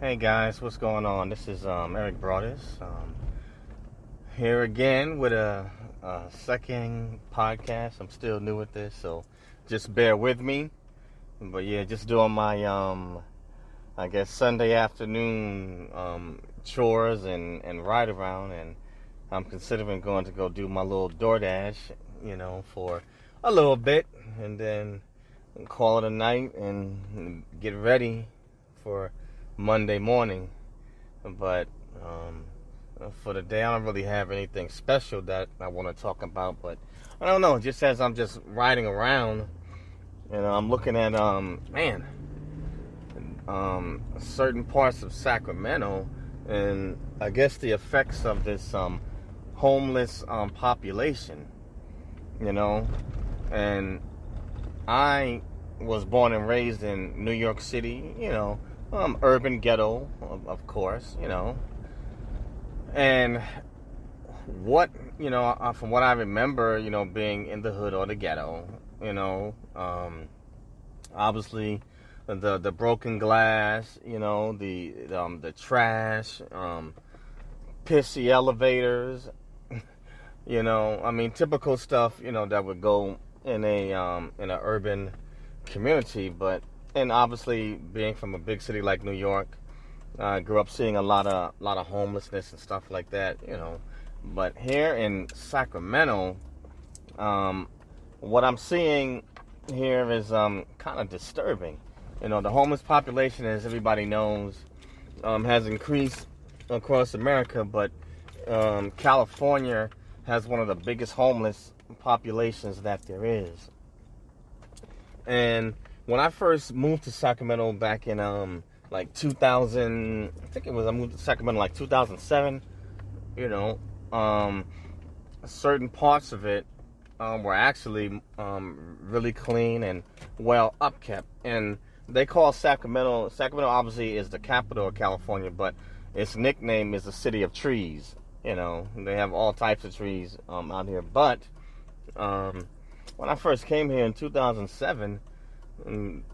Hey guys, what's going on? This is Eric Broadus here again with a second podcast. I'm still new at this, so just bear with me. But yeah, just doing my I guess Sunday afternoon chores and ride around, and I'm considering going to go do my little DoorDash, for a little bit, and then call it a night and get ready for Monday morning. But for the day, I don't really have anything special that I want to talk about. But I don't know. Just as I'm just riding around, I'm looking at certain parts of Sacramento, and I guess the effects of this homeless population. And I was born and raised in New York City. Urban ghetto, of course, and what, from what I remember, being in the hood or the ghetto, obviously the broken glass, the trash, pissy elevators, typical stuff, that would go in a urban community. But and obviously, being from a big city like New York, I grew up seeing a lot of homelessness and stuff like that, But here in Sacramento, what I'm seeing here is kind of disturbing. The homeless population, as everybody knows, has increased across America, but California has one of the biggest homeless populations that there is. And when I first moved to Sacramento back in like 2000, I moved to Sacramento like 2007. Certain parts of it were actually really clean and well upkept. And they call Sacramento obviously is the capital of California, but its nickname is the city of trees. They have all types of trees out here. But when I first came here in 2007,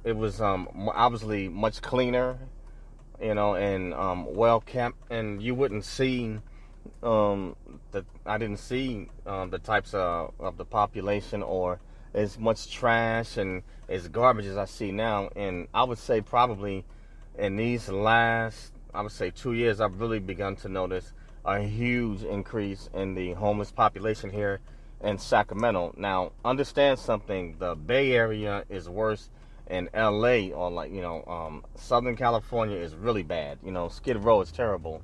it was obviously much cleaner, and well kept, and you wouldn't see I didn't see the types of the population or as much trash and as garbage as I see now. And I would say probably in these last, 2 years, I've really begun to notice a huge increase in the homeless population here in Sacramento. Now, understand something: the Bay Area is worse, and LA, or Southern California is really bad. Skid Row is terrible.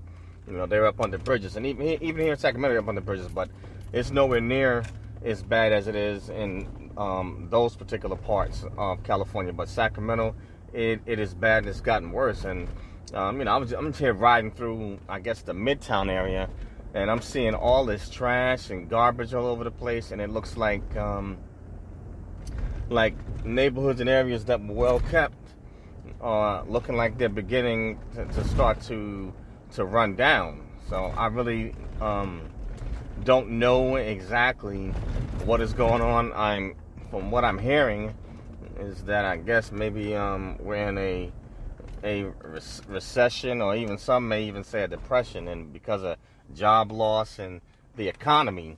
They're up on the bridges, and even here in Sacramento, they're up on the bridges, but it's nowhere near as bad as it is in those particular parts of California. But Sacramento, it is bad, and it's gotten worse. And I'm just here riding through, I guess, the Midtown area, and I'm seeing all this trash and garbage all over the place, and it looks like neighborhoods and areas that were well kept are looking like they're beginning to start to run down. So I really don't know exactly what is going on. From what I'm hearing, is that I guess maybe we're in a recession, or even some may even say a depression, and because of job loss and the economy,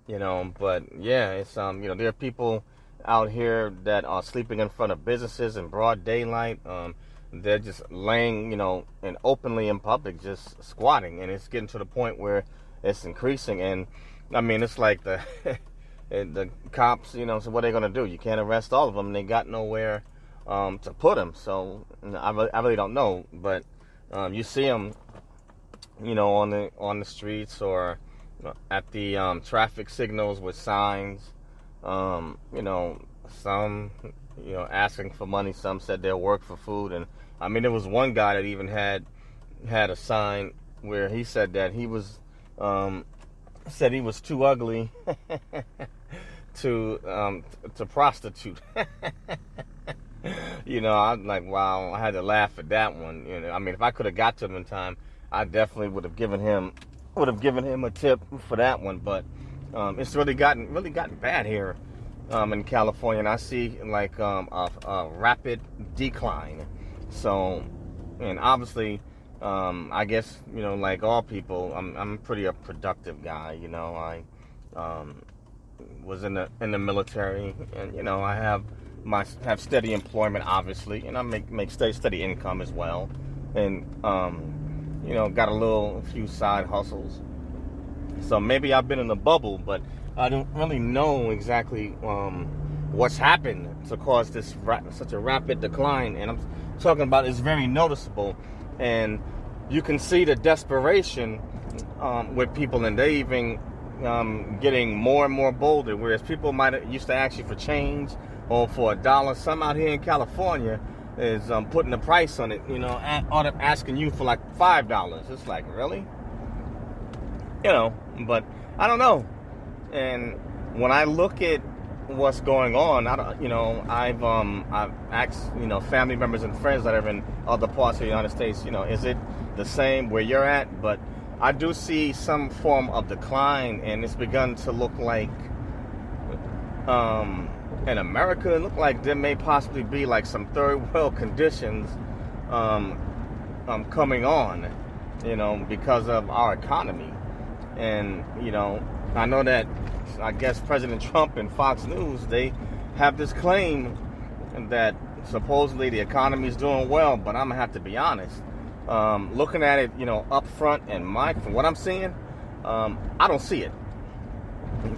But yeah, it's there are people out here that are sleeping in front of businesses in broad daylight. They're just laying, and openly in public, just squatting, and it's getting to the point where it's increasing. And it's like the the cops, so what are they gonna do? You can't arrest all of them. They got nowhere to put them. So I really don't know, but you see them, on the streets or at the traffic signals with signs. Some asking for money. Some said they'll work for food. And there was one guy that even had a sign where he said that he was said he was too ugly to prostitute. I'm like, wow. I had to laugh at that one. If I could have got to him in time, I definitely would have given him a tip for that one. But it's really gotten bad here in California, and I see like a rapid decline. So and obviously, I guess, like all people, I'm pretty a productive guy. I was in the military, and I have steady employment, obviously, and I make steady income as well, and got a few side hustles. So maybe I've been in a bubble, but I don't really know exactly what's happened to cause such a rapid decline. And I'm talking about it's very noticeable, and you can see the desperation with people, and they even getting more and more bolder. Whereas people might used to ask you for change or for $1, some out here in California is putting the price on it. Asking you for like $5. It's like, really? But I don't know. And when I look at what's going on, I've asked, family members and friends that are in other parts of the United States, is it the same where you're at? But I do see some form of decline, and it's begun to look like, in America, it looked like there may possibly be like some third world conditions coming on, because of our economy. And, I know that, I guess President Trump and Fox News, they have this claim that supposedly the economy is doing well, but I'm going to have to be honest. Looking at it, up front and from what I'm seeing, I don't see it.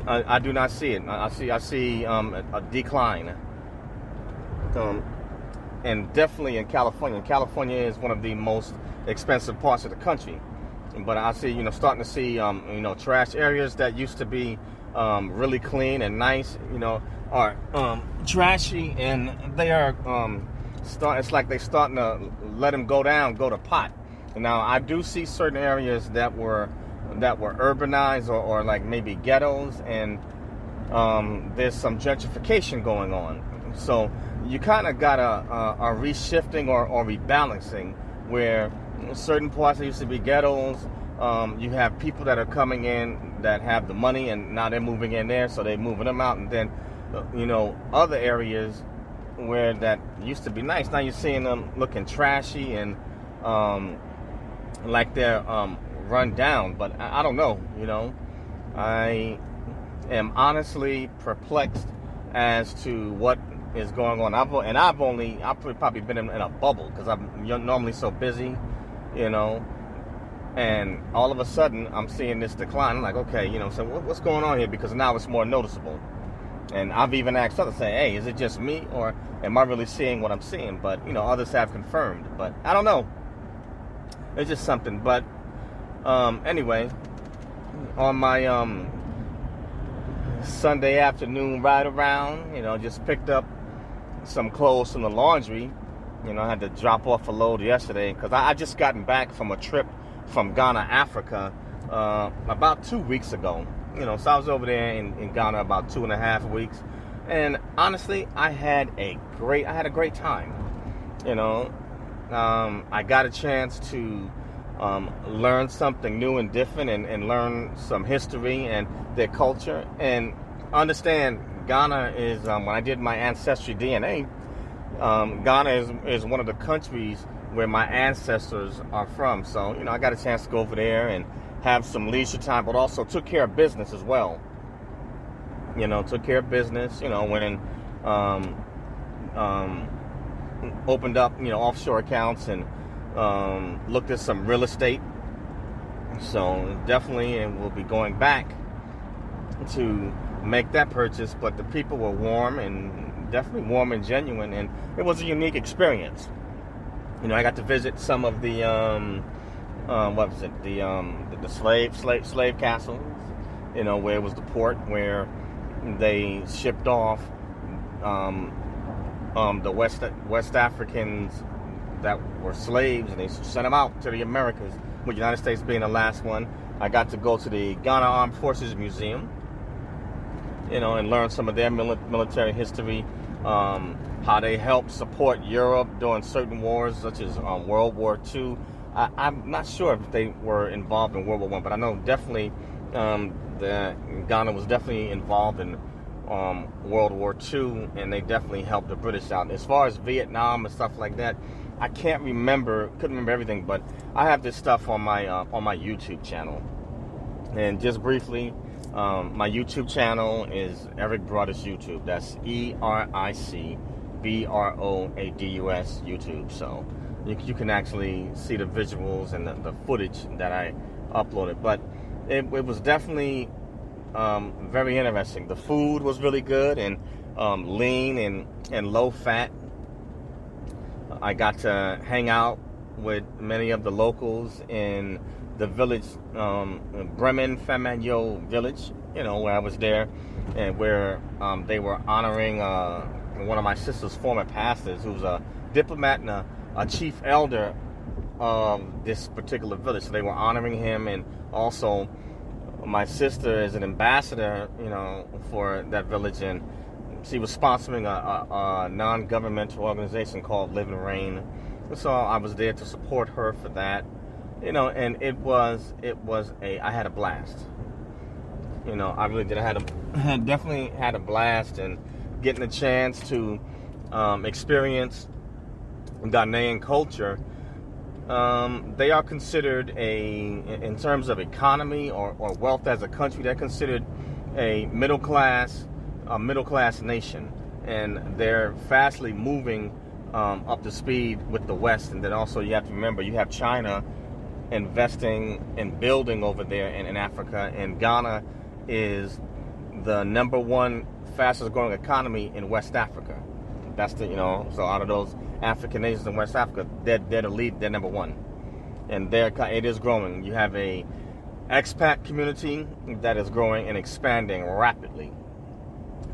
I do not see it. I see a decline. And definitely in California. California is one of the most expensive parts of the country. But I see, starting to see, trash areas that used to be really clean and nice, are trashy, and they are it's like they're starting to let them go to pot. And now I do see certain areas that were urbanized or like maybe ghettos, and there's some gentrification going on. So you kind of got a reshifting or rebalancing, where certain parts that used to be ghettos, you have people that are coming in that have the money, and now they're moving in there, so they're moving them out. And then, other areas where that used to be nice, now you're seeing them looking trashy and like they're run down. But I don't know, I am honestly perplexed as to what is going on. I've probably been in a bubble, because I'm normally so busy, and all of a sudden I'm seeing this decline. I'm like, okay, so what's going on here? Because now it's more noticeable. And I've even asked others, saying, hey, is it just me, or am I really seeing what I'm seeing? But others have confirmed, but I don't know. It's just something. But anyway, on my Sunday afternoon ride around, just picked up some clothes from the laundry. I had to drop off a load yesterday, because I just gotten back from a trip from Ghana, Africa, about 2 weeks ago. So I was over there in Ghana about 2.5 weeks, and honestly, I had a great time. I got a chance to learn something new and different, and learn some history and their culture, and understand Ghana is, when I did my ancestry DNA, Ghana is one of the countries where my ancestors are from. So, I got a chance to go over there and have some leisure time, but also took care of business as well. Took care of business, went and opened up, offshore accounts, and looked at some real estate. So definitely, and we'll be going back to make that purchase. But the people were warm, and definitely warm and genuine, and it was a unique experience. I got to visit some of the what was it? The slave castles. Where it was the port where they shipped off the West Africans that were slaves, and they sent them out to the Americas, with the United States being the last one. I got to go to the Ghana Armed Forces Museum, and learn some of their military history, how they helped support Europe during certain wars, such as World War II. I'm not sure if they were involved in World War I, but I know definitely Ghana was definitely involved in World War II, and they definitely helped the British out. As far as Vietnam and stuff like that, I can't remember, couldn't remember everything, but I have this stuff on my YouTube channel. And just briefly, my YouTube channel is Eric Broadus YouTube. That's EricBroadus YouTube. So you can actually see the visuals and the footage that I uploaded. But it was definitely very interesting. The food was really good and lean and low fat. I got to hang out with many of the locals in the village, Bremen Famagno village, where I was there, and where they were honoring one of my sister's former pastors, who's a diplomat and a chief elder of this particular village. So they were honoring him, and also my sister is an ambassador, for that village, and she was sponsoring a non-governmental organization called Live and Reign. So I was there to support her for that, and I had a blast. I really did. I definitely had a blast, and getting a chance to experience Ghanaian culture. They are considered in terms of economy or wealth as a country, they're considered a middle class nation, and they're fastly moving up to speed with the West. And then also you have to remember, you have China investing and building over there in Africa, and Ghana is the number one fastest growing economy in West Africa. That's so out of those African nations in West Africa, they're the lead, they're number one, and it is growing. You have a expat community that is growing and expanding rapidly.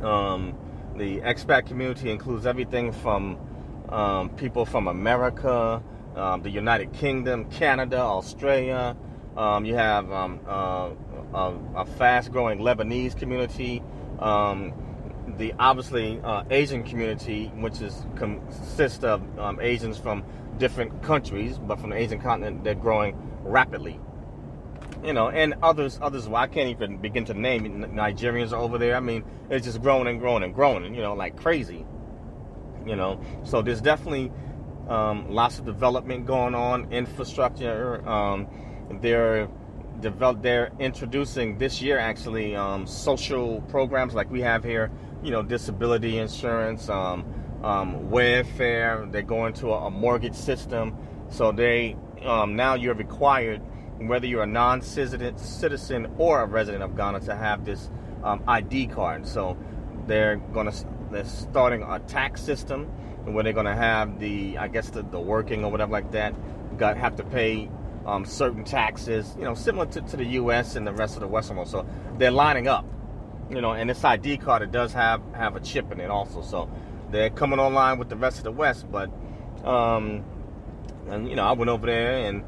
The expat community includes everything from people from America, the United Kingdom, Canada, Australia. You have a fast-growing Lebanese community. The obviously Asian community, which consists of Asians from different countries, but from the Asian continent, they're growing rapidly. And others. Well, I can't even begin to name. Nigerians are over there. I mean, it's just growing and growing and growing, like crazy. So there's definitely lots of development going on, infrastructure. They're introducing this year actually social programs like we have here. Disability insurance, welfare. They're going to a mortgage system. So they now you're required, whether you're a non-citizen or a resident of Ghana, to have this ID card. So they're starting a tax system where they're going to have the working or whatever like that, have to pay certain taxes, similar to the U.S. and the rest of the Western world. So they're lining up, and this ID card, it does have a chip in it also. So they're coming online with the rest of the West. But, I went over there, and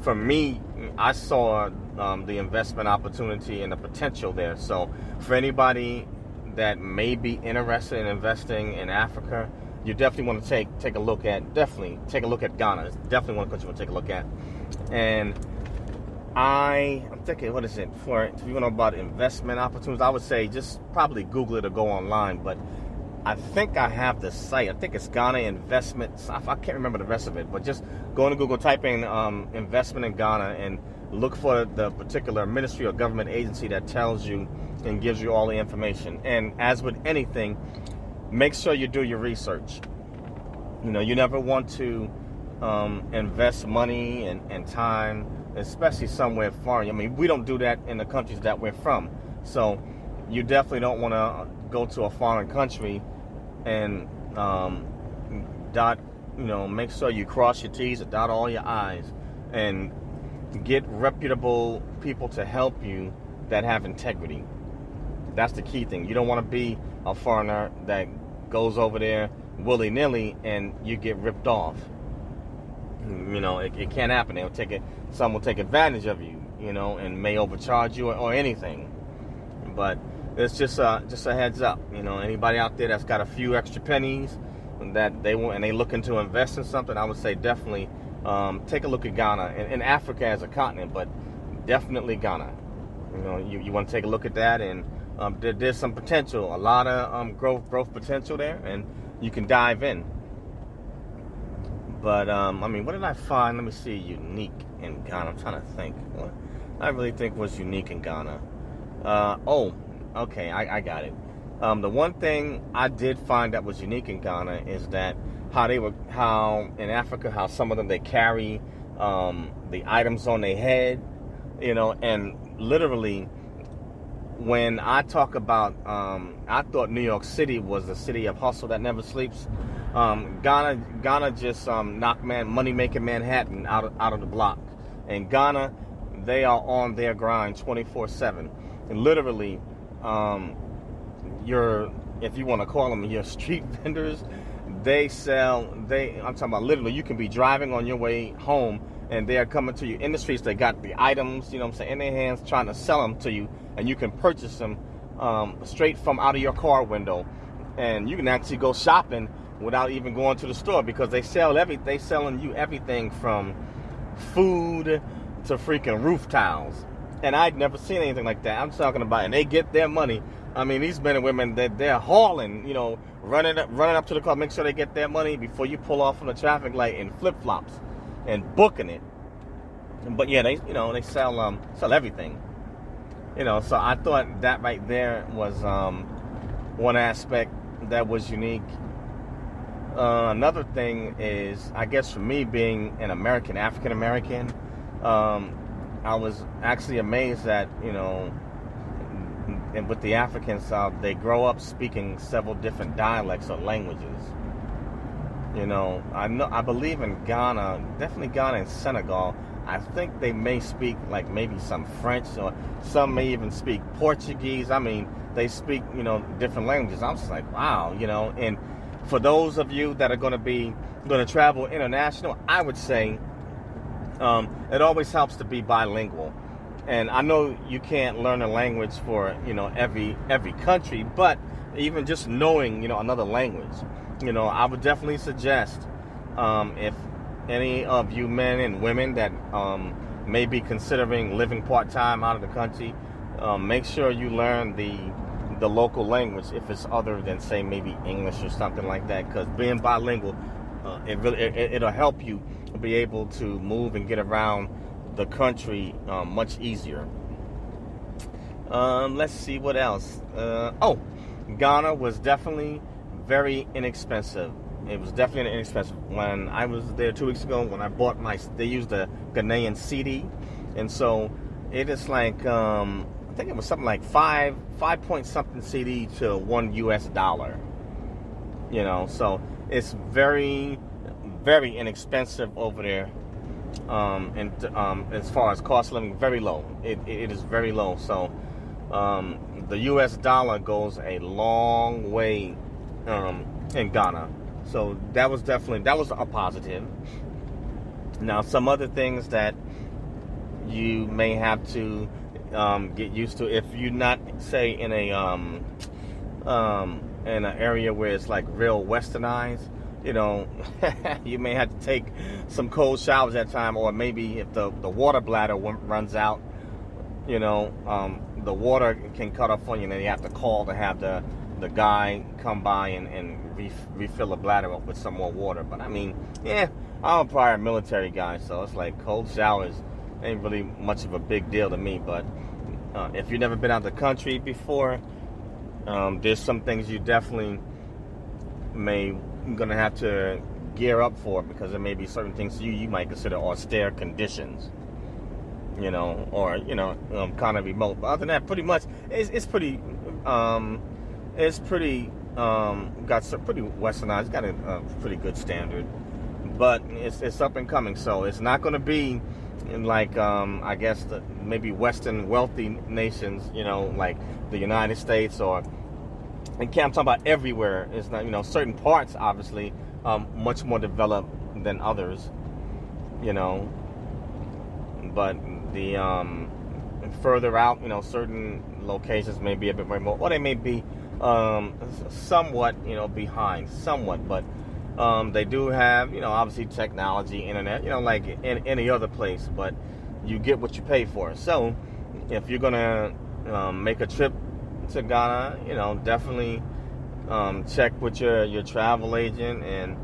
for me, I saw the investment opportunity and the potential there. So for anybody that may be interested in investing in Africa, you definitely want to take a look at Ghana. It's definitely one country you want to take a look at. And I'm thinking, what is it? If you want to know about investment opportunities, I would say just probably Google it or go online. But I think I have the site. I think it's Ghana Investments. I can't remember the rest of it. But just go into Google, type in investment in Ghana, and look for the particular ministry or government agency that tells you and gives you all the information. And as with anything, make sure you do your research. You never want to invest money and time, especially somewhere foreign. I mean, we don't do that in the countries that we're from. So you definitely don't want to go to a foreign country and make sure you cross your T's and dot all your I's, and get reputable people to help you that have integrity. That's the key thing. You don't want to be a foreigner that goes over there willy-nilly and you get ripped off. It can't happen. Some will take advantage of you, and may overcharge you or anything. But it's just a heads up. Anybody out there that's got a few extra pennies that they want and they looking to invest in something, I would say definitely take a look at Ghana and Africa as a continent, but definitely Ghana. You want to take a look at that, and there's some potential, a lot of growth potential there, and you can dive in. But I mean, what did I find? Let me see. Unique in Ghana. I'm trying to think. What I really think was unique in Ghana. Oh, okay, I got it. The one thing I did find that was unique in Ghana is that how in Africa, how some of them they carry the items on their head, and literally when I talk about, I thought New York City was the city of hustle that never sleeps. Ghana just knocked money making Manhattan out of the block. In Ghana, they are on their grind 24/7, and literally, if you want to call them your street vendors, I'm talking about literally, you can be driving on your way home and they're coming to you in the streets. They got the items, in their hands, trying to sell them to you, and you can purchase them straight from out of your car window, and you can actually go shopping without even going to the store, because they selling you everything from food to freaking roof tiles. And I'd never seen anything like that. I'm talking about, and they get their money. I mean, these men and women, they're hauling, running up to the car, make sure they get their money before you pull off from the traffic light in flip-flops and booking it. But yeah, they sell everything. So I thought that right there was one aspect that was unique. Another thing is, I guess for me being an African American, I was actually amazed that, and with the Africans, they grow up speaking several different dialects or languages. I believe in Ghana, definitely Ghana and Senegal, I think they may speak like maybe some French, or some may even speak Portuguese. I mean, they speak, different languages. I'm just like, wow, and for those of you that are going to travel international, I would say it always helps to be bilingual. And I know you can't learn a language for, every country, but even just knowing, another language, I would definitely suggest, if any of you men and women that may be considering living part-time out of the country, make sure you learn the local language, if it's other than, say, maybe English or something like that, because being bilingual, it'll help you be able to move and get around the country much easier. Let's see what else. Ghana was definitely very inexpensive. It was definitely inexpensive. When I was there 2 weeks ago, when I bought they used the Ghanaian CD, and so it is like I think it was something like 5 point something CD to $1 US. So it's very, very inexpensive over there. And as far as cost of living, very low. It is very low. So the US dollar goes a long way in Ghana. So that was a positive. Now, some other things that you may have to get used to, if you're not, say, in an area where it's like real westernized, you may have to take some cold showers at time, or maybe if the water bladder runs out, the water can cut off on you, and then you have to call to have the guy come by and refill the bladder up with some more water. But I mean, yeah, I'm a prior military guy, so it's like cold showers ain't really much of a big deal to me. But if you've never been out of the country before, there's some things you definitely gonna have to gear up for, because there may be certain things you might consider austere conditions, or kind of remote. But other than that, pretty much it's pretty got some pretty westernized, got a pretty good standard, but it's up and coming. So it's not going to be like I guess maybe Western wealthy nations, like the United States, or I'm talking about everywhere. It's not, certain parts obviously much more developed than others, but the further out, certain locations may be a bit remote, or they may be somewhat, behind somewhat, but they do have, obviously technology, internet, like in any other place, but you get what you pay for. So if you're gonna make a trip to Ghana, definitely check with your travel agent and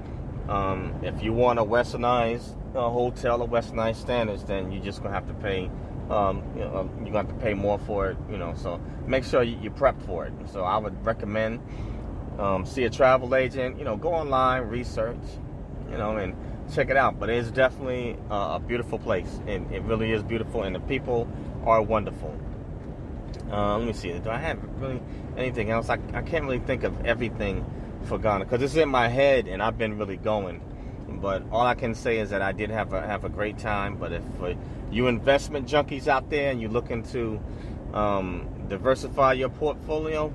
If you want a westernized hotel or westernized standards, then you're just gonna have to pay. You're gonna have to pay more for it. So make sure you prep for it. So I would recommend see a travel agent. Go online, research. And check it out. But it's definitely a beautiful place. It really is beautiful, and the people are wonderful. Let me see. Do I have really anything else? I can't really think of everything for Ghana because it's in my head, and I've been really going. But all I can say is that I did have a great time. But if for you investment junkies out there and you're looking to diversify your portfolio,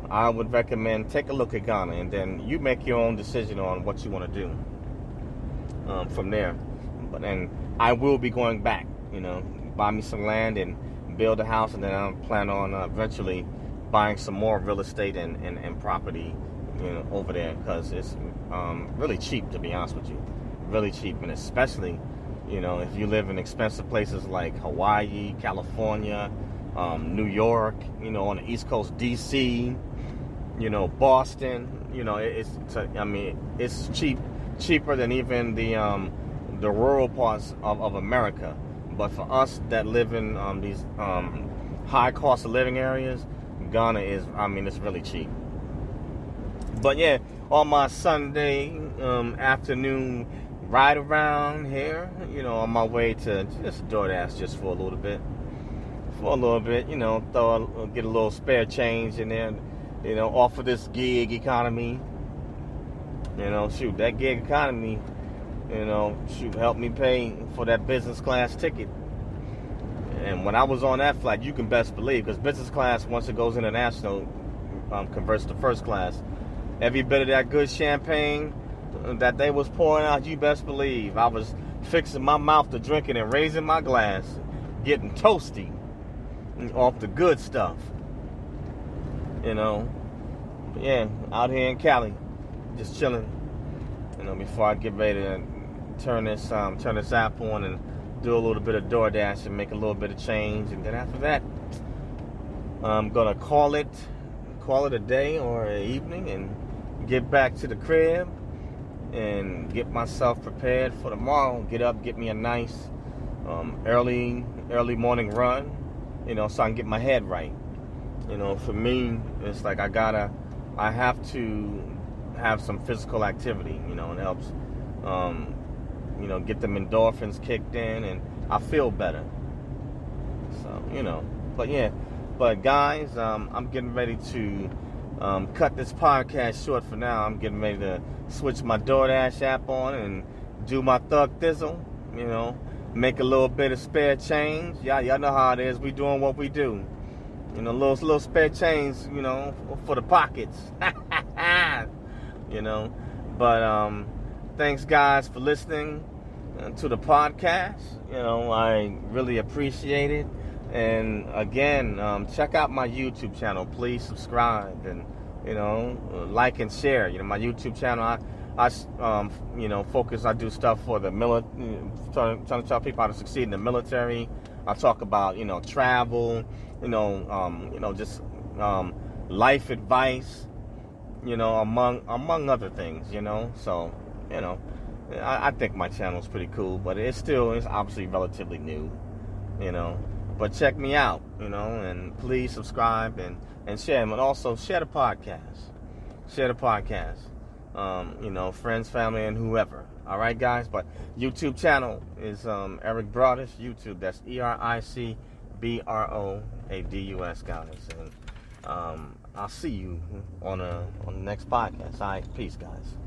I would recommend take a look at Ghana, and then you make your own decision on what you want to do from there. But then I will be going back. Buy me some land and build a house, and then I plan on eventually buying some more real estate and property, over there, because it's really cheap, to be honest with you, really cheap, and especially, if you live in expensive places like Hawaii, California, New York, on the East Coast, DC, Boston, it's cheaper than even the rural parts of America. But for us that live in these high cost of living areas, Ghana is, it's really cheap. But yeah, on my Sunday afternoon ride around here, on my way to just DoorDash just for a little bit. Get a little spare change in there, off of this gig economy. That gig economy, helped me pay for that business class ticket. And when I was on that flight, you can best believe, because business class, once it goes international, converts to first class. Every bit of that good champagne that they was pouring out, you best believe I was fixing my mouth to drinking and raising my glass, getting toasty off the good stuff. Yeah, out here in Cali, just chilling. Before I get ready to turn this app on and do a little bit of DoorDash and make a little bit of change, and then after that, I'm gonna call it a day or an evening and get back to the crib and get myself prepared for tomorrow. Get up, get me a nice early morning run, so I can get my head right. For me, it's like I have to have some physical activity, it helps, get them endorphins kicked in, and I feel better. So, but guys, I'm getting ready to cut this podcast short for now. I'm getting ready to switch my DoorDash app on and do my thug thizzle, make a little bit of spare change. Y'all know how it is. We doing what we do. Little spare change, for the pockets. But thanks guys for listening to the podcast. I really appreciate it. And again, check out my YouTube channel. Please subscribe and like and share. My YouTube channel, I focus. I do stuff for the military, trying to tell people how to succeed in the military. I talk about travel, just life advice, among other things, So, I think my channel's pretty cool, but it's obviously relatively new, But check me out, and please subscribe and share them, and also share the podcast. Friends, family, and whoever. All right, guys. But YouTube channel is Eric Broadus. YouTube. That's EricBroadus, guys. And I'll see you on the next podcast. All right, peace, guys.